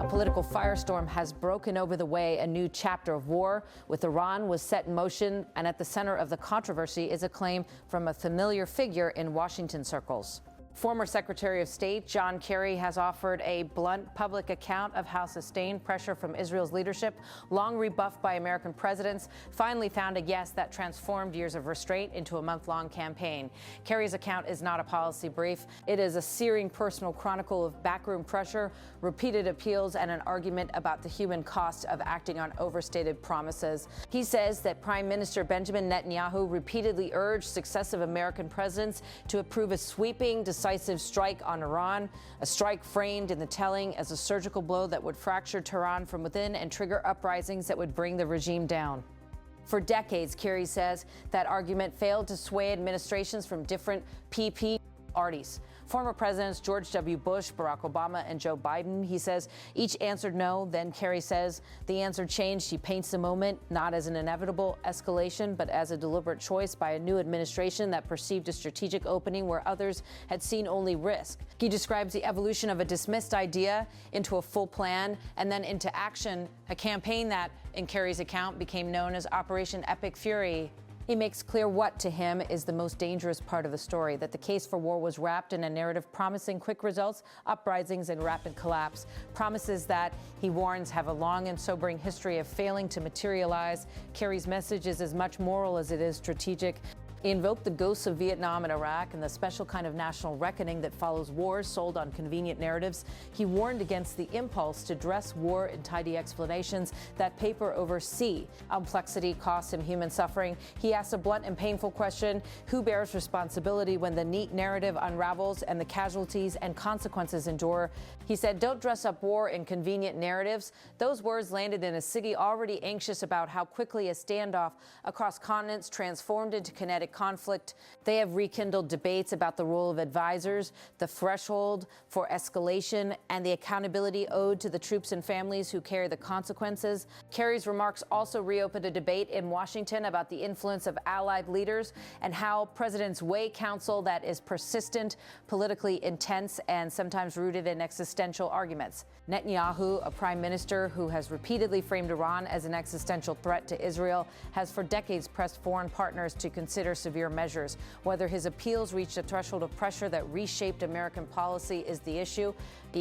political firestorm has broken over the way a new chapter of war with Iran was set in motion, and at the center of the controversy is a claim from a familiar figure in Washington circles. Former Secretary of State John Kerry has offered a blunt public account of how sustained pressure from Israel's leadership, long rebuffed by American presidents, finally found a yes that transformed years of restraint into a month-long campaign. Kerry's account is not a policy brief. It is a searing personal chronicle of backroom pressure, repeated appeals, and an argument about the human cost of acting on overstated promises. He says that Prime Minister Benjamin Netanyahu repeatedly urged successive American presidents to approve a sweeping, decisive strike on Iran, a strike framed in the telling as a surgical blow that would fracture Tehran from within and trigger uprisings that would bring the regime down. For decades, Kerry says, that argument failed to sway administrations from different PP parties. Former presidents George W. Bush, Barack Obama, and Joe Biden, he says, each answered no. Then Kerry says the answer changed. He paints the moment not as an inevitable escalation, but as a deliberate choice by a new administration that perceived a strategic opening where others had seen only risk. He describes the evolution of a dismissed idea into a full plan and then into action, a campaign that, in Kerry's account, became known as Operation Epic Fury. He makes clear what, to him, is the most dangerous part of the story, that the case for war was wrapped in a narrative promising quick results, uprisings, and rapid collapse. Promises that, he warns, have a long and sobering history of failing to materialize. Kerry's message is as much moral as it is strategic. He invoked the ghosts of Vietnam and Iraq and the special kind of national reckoning that follows wars sold on convenient narratives. He warned against the impulse to dress war in tidy explanations that paper over sea. Complexity costs him human suffering. He asked a blunt and painful question: who bears responsibility when the neat narrative unravels and the casualties and consequences endure? He said, don't dress up war in convenient narratives. Those words landed in a city already anxious about how quickly a standoff across continents transformed into kinetic conflict. They have rekindled debates about the role of advisors, the threshold for escalation, and the accountability owed to the troops and families who carry the consequences. Kerry's remarks also reopened a debate in Washington about the influence of allied leaders and how presidents weigh counsel that is persistent, politically intense, and sometimes rooted in existential arguments. Netanyahu, a prime minister who has repeatedly framed Iran as an existential threat to Israel, has for decades pressed foreign partners to consider severe measures. Whether his appeals reached a threshold of pressure that reshaped American policy is the issue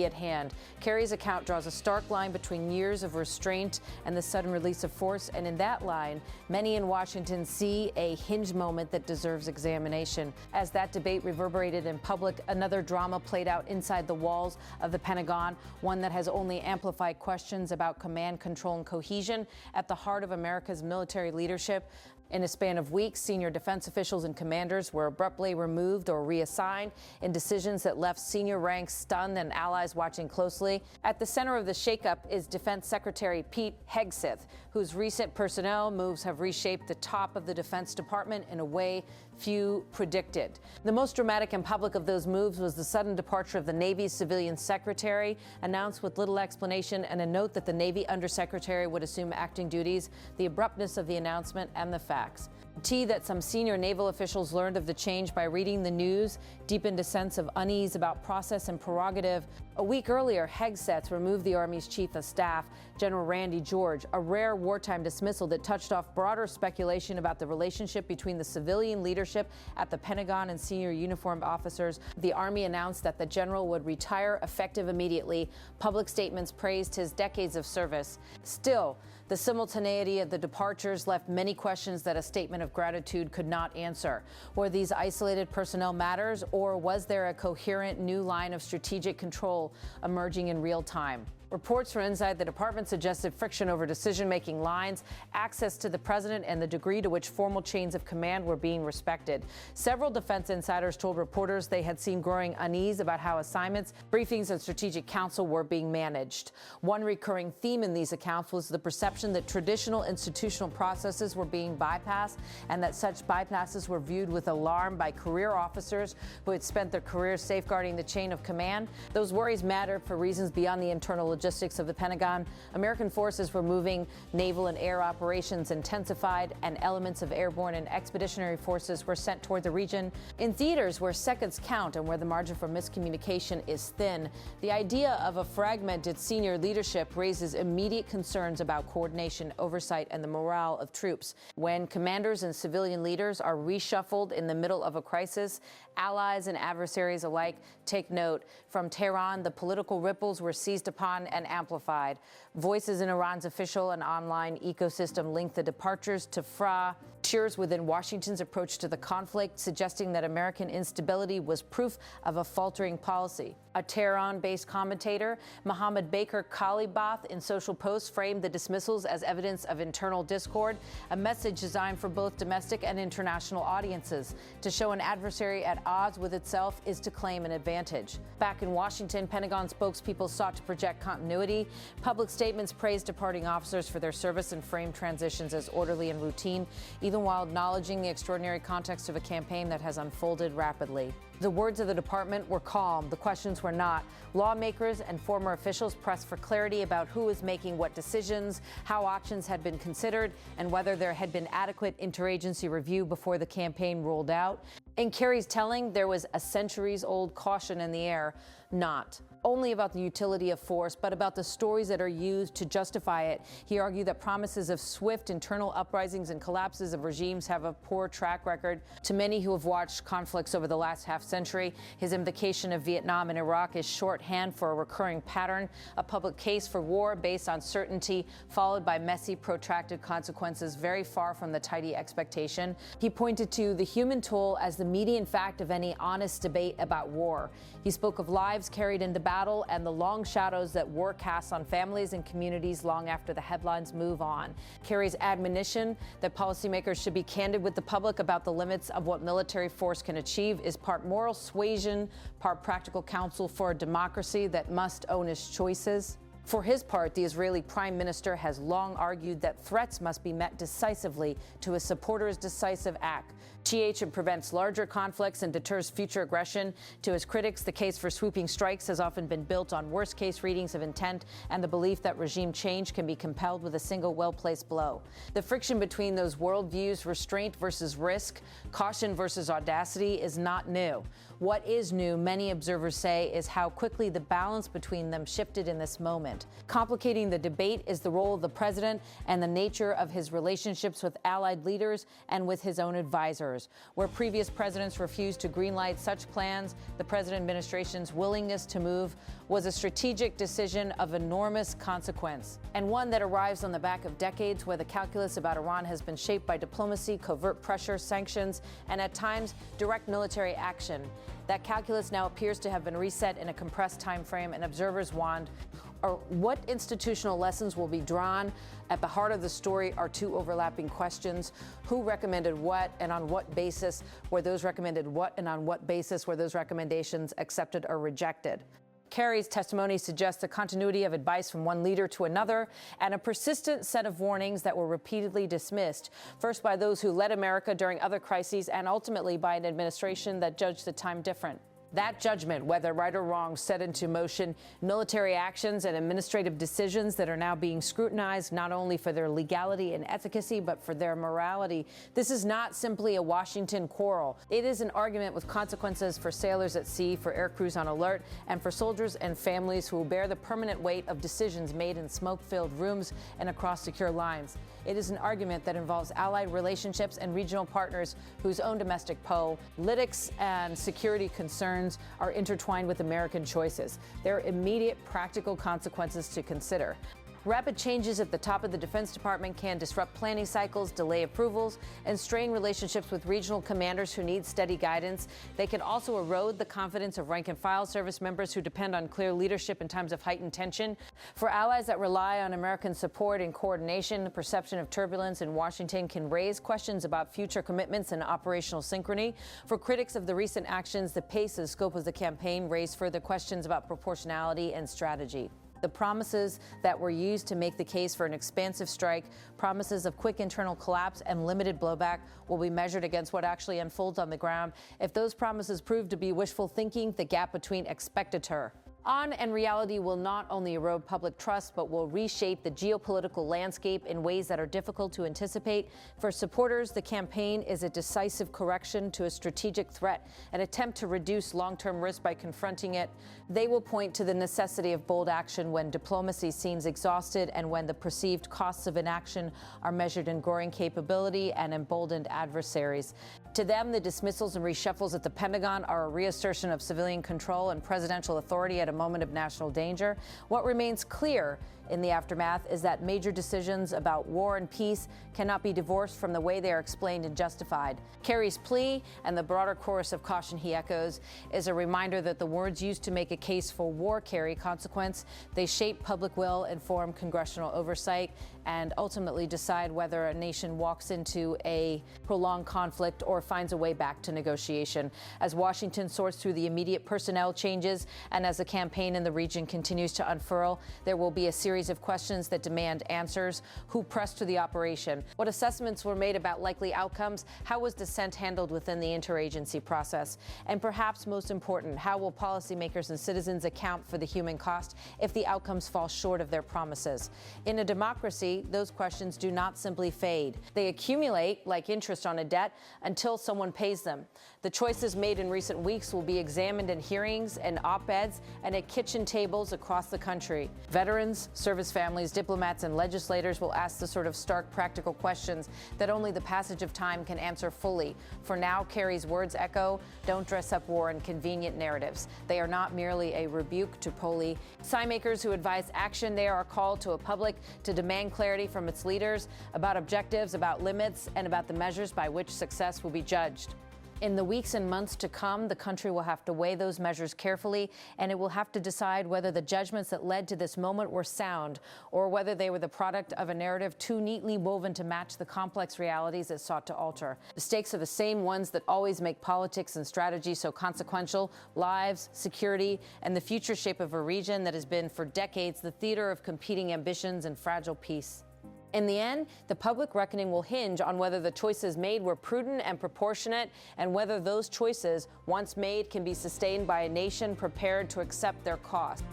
at hand. Kerry's account draws a stark line between years of restraint and the sudden release of force, and in that line, many in Washington see a hinge moment that deserves examination. As that debate reverberated in public, another drama played out inside the walls of the Pentagon, one that has only amplified questions about command, control, and cohesion at the heart of America's military leadership. In a span of weeks, senior defense officials and commanders were abruptly removed or reassigned in decisions that left senior ranks stunned and allies watching closely. At the center of the shakeup is Defense Secretary Pete Hegseth, whose recent personnel moves have reshaped the top of the Defense Department in a way few predicted. The most dramatic and public of those moves was the sudden departure of the Navy's civilian secretary, announced with little explanation and a note that the Navy undersecretary would assume acting duties. The abruptness of the announcement and the facts. That some senior naval officials learned of the change by reading the news deepened a sense of unease about process and prerogative. A week earlier, Hegseth removed the Army's chief of staff, General Randy George, a rare wartime dismissal that touched off broader speculation about the relationship between the civilian leadership at the Pentagon and senior uniformed officers. The Army announced that the general would retire effective immediately. Public statements praised his decades of service. Still, the simultaneity of the departures left many questions that a statement of gratitude could not answer. Were these isolated personnel matters, or was there a coherent new line of strategic control emerging in real time? Reports from inside the department suggested friction over decision-making lines, access to the president, and the degree to which formal chains of command were being respected. Several defense insiders told reporters they had seen growing unease about how assignments, briefings, and strategic counsel were being managed. One recurring theme in these accounts was the perception that traditional institutional processes were being bypassed, and that such bypasses were viewed with alarm by career officers who had spent their careers safeguarding the chain of command. Those worries mattered for reasons beyond the internal logistics logistics of the Pentagon. American forces were moving, naval and air operations intensified, and elements of airborne and expeditionary forces were sent toward the region. In theaters where seconds count and where the margin for miscommunication is thin, the idea of a fragmented senior leadership raises immediate concerns about coordination, oversight, and the morale of troops. When commanders and civilian leaders are reshuffled in the middle of a crisis, allies and adversaries alike take note. From Tehran, the political ripples were seized upon and amplified. Voices in Iran's official and online ecosystem link the departures to cheers within Washington's approach to the conflict, suggesting that American instability was proof of a faltering policy. A Tehran-based commentator, Mohammed Baker Kalibath, in social posts framed the dismissals as evidence of internal discord, a message designed for both domestic and international audiences. To show an adversary at odds with itself is to claim an advantage. Back in Washington, Pentagon spokespeople sought to project continuity. Public statements praised departing officers for their service and framed transitions as orderly and routine, even while acknowledging the extraordinary context of a campaign that has unfolded rapidly. The words of the department were calm. The questions were not. Lawmakers and former officials pressed for clarity about who was making what decisions, how options had been considered, and whether there had been adequate interagency review before the campaign rolled out. In Kerry's telling, there was a centuries-old caution in the air, not only about the utility of force, but about the stories that are used to justify it. He argued that promises of swift internal uprisings and collapses of regimes have a poor track record. To many who have watched conflicts over the last half-century, his invocation of Vietnam and Iraq is shorthand for a recurring pattern, a public case for war based on certainty, followed by messy, protracted consequences very far from the tidy expectation. He pointed to the human toll as the median fact of any honest debate about war. He spoke of lives carried into battle and the long shadows that war casts on families and communities long after the headlines move on. Kerry's admonition that policymakers should be candid with the public about the limits of what military force can achieve is part moral suasion, part practical counsel for a democracy that must own its choices. For his part, the Israeli prime minister has long argued that threats must be met decisively to his supporters' decisive act. It prevents larger conflicts and deters future aggression. To his critics, the case for sweeping strikes has often been built on worst-case readings of intent and the belief that regime change can be compelled with a single well-placed blow. The friction between those worldviews, restraint versus risk, caution versus audacity, is not new. What is new, many observers say, is how quickly the balance between them shifted in this moment. Complicating the debate is the role of the president and the nature of his relationships with allied leaders and with his own advisors. Where previous presidents refused to greenlight such plans, the present administration's willingness to move was a strategic decision of enormous consequence, and one that arrives on the back of decades where the calculus about Iran has been shaped by diplomacy, covert pressure, sanctions, and at times direct military action. That calculus now appears to have been reset in a compressed time frame, and observers wonder what institutional lessons will be drawn. At the heart of the story are two overlapping questions. Who recommended what and on what basis were those recommended what and on what basis were those recommendations accepted or rejected? Kerry's testimony suggests a continuity of advice from one leader to another and a persistent set of warnings that were repeatedly dismissed, first by those who led America during other crises and ultimately by an administration that judged the time different. That judgment, whether right or wrong, set into motion military actions and administrative decisions that are now being scrutinized not only for their legality and efficacy, but for their morality. This is not simply a Washington quarrel. It is an argument with consequences for sailors at sea, for air crews on alert, and for soldiers and families who will bear the permanent weight of decisions made in smoke-filled rooms and across secure lines. It is an argument that involves allied relationships and regional partners whose own domestic politics and security concerns are intertwined with American choices. There are immediate practical consequences to consider. Rapid changes at the top of the Defense Department can disrupt planning cycles, delay approvals, and strain relationships with regional commanders who need steady guidance. They can also erode the confidence of rank-and-file service members who depend on clear leadership in times of heightened tension. For allies that rely on American support and coordination, the perception of turbulence in Washington can raise questions about future commitments and operational synchrony. For critics of the recent actions, the pace and scope of the campaign raise further questions about proportionality and strategy. The promises that were used to make the case for an expansive strike, promises of quick internal collapse and limited blowback, will be measured against what actually unfolds on the ground. If those promises prove to be wishful thinking, the gap between expectator And reality will not only erode public trust, but will reshape the geopolitical landscape in ways that are difficult to anticipate. For supporters, the campaign is a decisive correction to a strategic threat, an attempt to reduce long-term risk by confronting it. They will point to the necessity of bold action when diplomacy seems exhausted and when the perceived costs of inaction are measured in growing capability and emboldened adversaries. To them, the dismissals and reshuffles at the Pentagon are a reassertion of civilian control and presidential authority at a moment of national danger. What remains clear in the aftermath is that major decisions about war and peace cannot be divorced from the way they are explained and justified. Kerry's plea and the broader chorus of caution he echoes is a reminder that the words used to make a case for war carry consequence. They shape public will, inform congressional oversight, and ultimately decide whether a nation walks into a prolonged conflict or finds a way back to negotiation. As Washington sorts through the immediate personnel changes and as the campaign in the region continues to unfurl, there will be a series of questions that demand answers. Who pressed for the operation? What assessments were made about likely outcomes? How was dissent handled within the interagency process? And perhaps most important, how will policymakers and citizens account for the human cost if the outcomes fall short of their promises? In a democracy, those questions do not simply fade. They accumulate like interest on a debt until someone pays them. The choices made in recent weeks will be examined in hearings and op-eds and at kitchen tables across the country. Veterans, service families, diplomats, and legislators will ask the sort of stark practical questions that only the passage of time can answer fully. For now, Kerry's words echo, don't dress up war in convenient narratives. They are not merely a rebuke to policymakers who advise action. They are a call to a public to demand clarity from its leaders about objectives, about limits, and about the measures by which success will be judged. In the weeks and months to come, the country will have to weigh those measures carefully, and it will have to decide whether the judgments that led to this moment were sound or whether they were the product of a narrative too neatly woven to match the complex realities it sought to alter. The stakes are the same ones that always make politics and strategy so consequential: lives, security, and the future shape of a region that has been for decades the theater of competing ambitions and fragile peace. In the end, the public reckoning will hinge on whether the choices made were prudent and proportionate, and whether those choices, once made, can be sustained by a nation prepared to accept their cost.